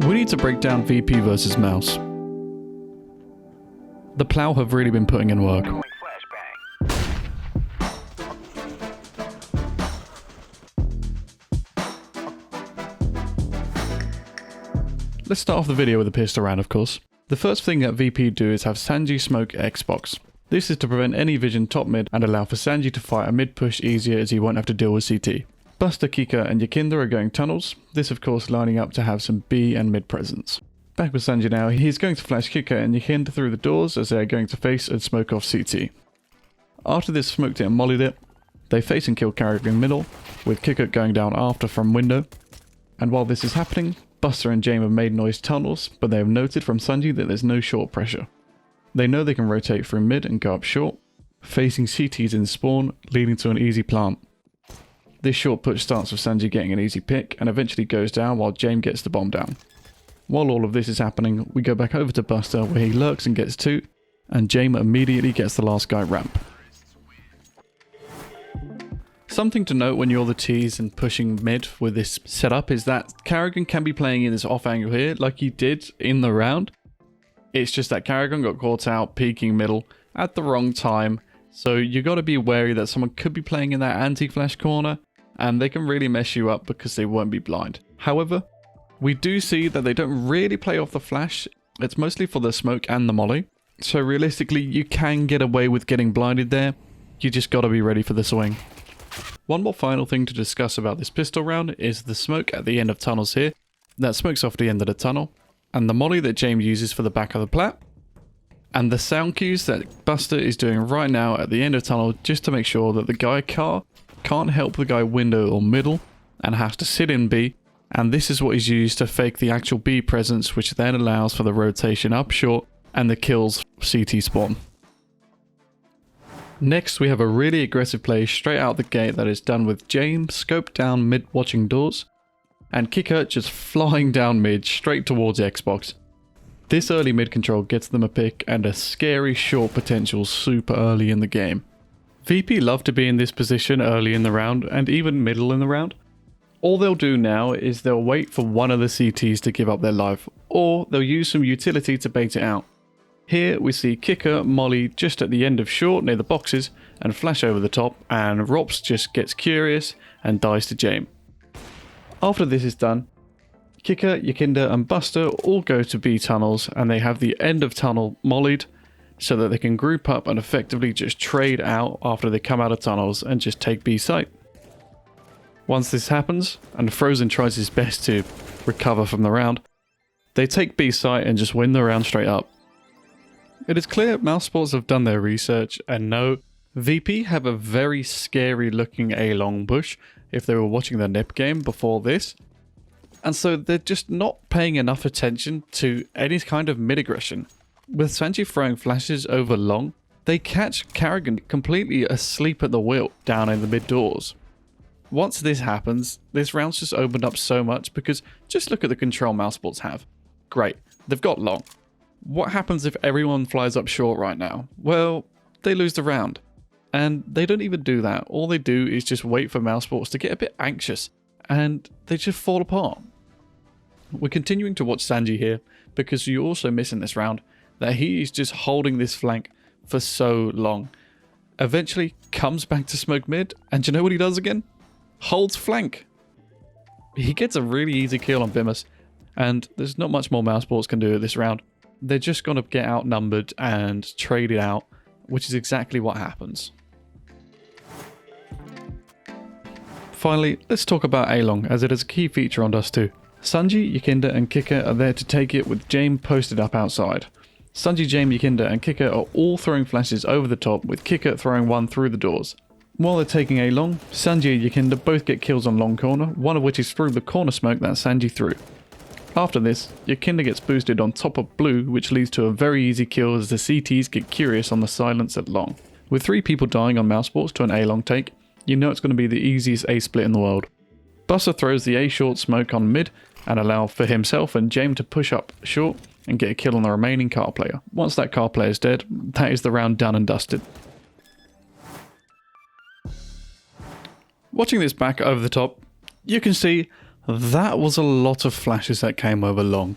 We need to break down VP versus Mouse. The Plough have really been putting in work. Let's start off the video with a pistol round, of course. The first thing that VP do is have Sanji smoke Xbox. This is to prevent any vision top mid and allow for Sanji to fight a mid push easier as he won't have to deal with CT. Buster, Kika and Yakinda are going tunnels, this of course lining up to have some B and mid presence. Back with Sanji now, he's going to flash Kika and Yakinda through the doors as they are going to face and smoke off CT. After this smoked it and mollied it, they face and kill Carrigan middle, with Kika going down after from window. And while this is happening, Buster and James have made noise tunnels, but they have noted from Sanji that there's no short pressure. They know they can rotate through mid and go up short, facing CTs in spawn, leading to an easy plant. This short push starts with Sanji getting an easy pick and eventually goes down while James gets the bomb down. While all of this is happening, we go back over to Buster where he lurks and gets 2, and James immediately gets the last guy ramp. Something to note when you're the T's and pushing mid with this setup is that Carrigan can be playing in this off angle here like he did in the round. It's just that Carrigan got caught out peeking middle at the wrong time, so you got to be wary that someone could be playing in that anti-flash corner and they can really mess you up because they won't be blind. However, we do see that they don't really play off the flash, it's mostly for the smoke and the molly, so realistically you can get away with getting blinded there, you just got to be ready for the swing. One more final thing to discuss about this pistol round is the smoke at the end of tunnels here. That smokes off the end of the tunnel, and the molly that James uses for the back of the plat, and the sound cues that Buster is doing right now at the end of tunnel just to make sure that the guy car can't help the guy window or middle and has to sit in B, and this is what is used to fake the actual B presence, which then allows for the rotation up short and the kills CT spawn. Next, we have a really aggressive play straight out the gate that is done with James scoped down mid watching doors, and Kika just flying down mid straight towards Xbox. This early mid control gets them a pick and a scary short potential super early in the game. VP love to be in this position early in the round and even middle in the round. All they'll do now is they'll wait for one of the CTs to give up their life, or they'll use some utility to bait it out. Here we see Kika molly just at the end of short near the boxes and flash over the top, and Rops just gets curious and dies to James. After this is done, Kika, Yakinda and Buster all go to B tunnels and they have the end of tunnel mollied so that they can group up and effectively just trade out after they come out of tunnels and just take B site. Once this happens and Frozen tries his best to recover from the round, they take B site and just win the round straight up. It is clear Mousesports have done their research and know VP have a very scary looking A-long bush if they were watching the NIP game before this, and so they're just not paying enough attention to any kind of mid-aggression. With Sanji throwing flashes over long, they catch Carrigan completely asleep at the wheel down in the mid doors. Once this happens, this round's just opened up so much because just look at the control Mousesports have. Great, they've got long. What happens if everyone flies up short right now? Well, they lose the round. And they don't even do that. All they do is just wait for Mousesports to get a bit anxious, and they just fall apart. We're continuing to watch Sanji here, because you also miss in this round that he is just holding this flank for so long. Eventually comes back to smoke mid, and do you know what he does again? Holds flank. He gets a really easy kill on Bimus, and there's not much more Mousesports can do this round. They're just going to get outnumbered and trade it out, which is exactly what happens. Finally, let's talk about A-long, as it is a key feature on Dust 2. Sanji, Yakinda and Kika are there to take it with James posted up outside. Sanji, James, Yakinda and Kika are all throwing flashes over the top, with Kika throwing one through the doors. While they're taking A-long, Sanji and Yakinda both get kills on long corner, one of which is through the corner smoke that Sanji threw. After this, Yakinda gets boosted on top of blue, which leads to a very easy kill as the CTs get curious on the silence at long. With 3 people dying on Mousesports to an A-long take, you know it's going to be the easiest A split in the world. Buster throws the A short smoke on mid and allow for himself and James to push up short and get a kill on the remaining car player. Once that car player is dead, that is the round done and dusted. Watching this back over the top, you can see That was a lot of flashes that came over long.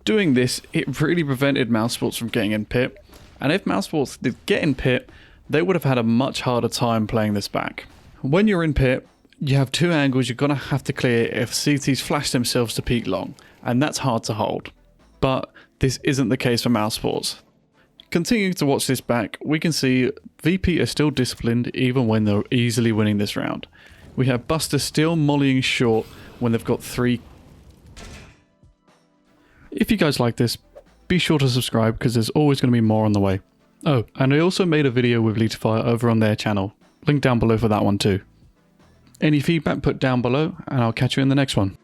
Doing this, it really prevented Mousesports from getting in pit, and if Mousesports did get in pit, they would have had a much harder time playing this back. When you're in pit, you have two angles you're going to have to clear if CTs flash themselves to peek long, and that's hard to hold. But this isn't the case for Mousesports. Continuing to watch this back, we can see VP are still disciplined even when they're easily winning this round. We have Buster still mollying short when they've got 3. If you guys like this, be sure to subscribe because there's always going to be more on the way. Oh, and I also made a video with theiir over on their channel. Link down below for that one too. Any feedback put down below and I'll catch you in the next one.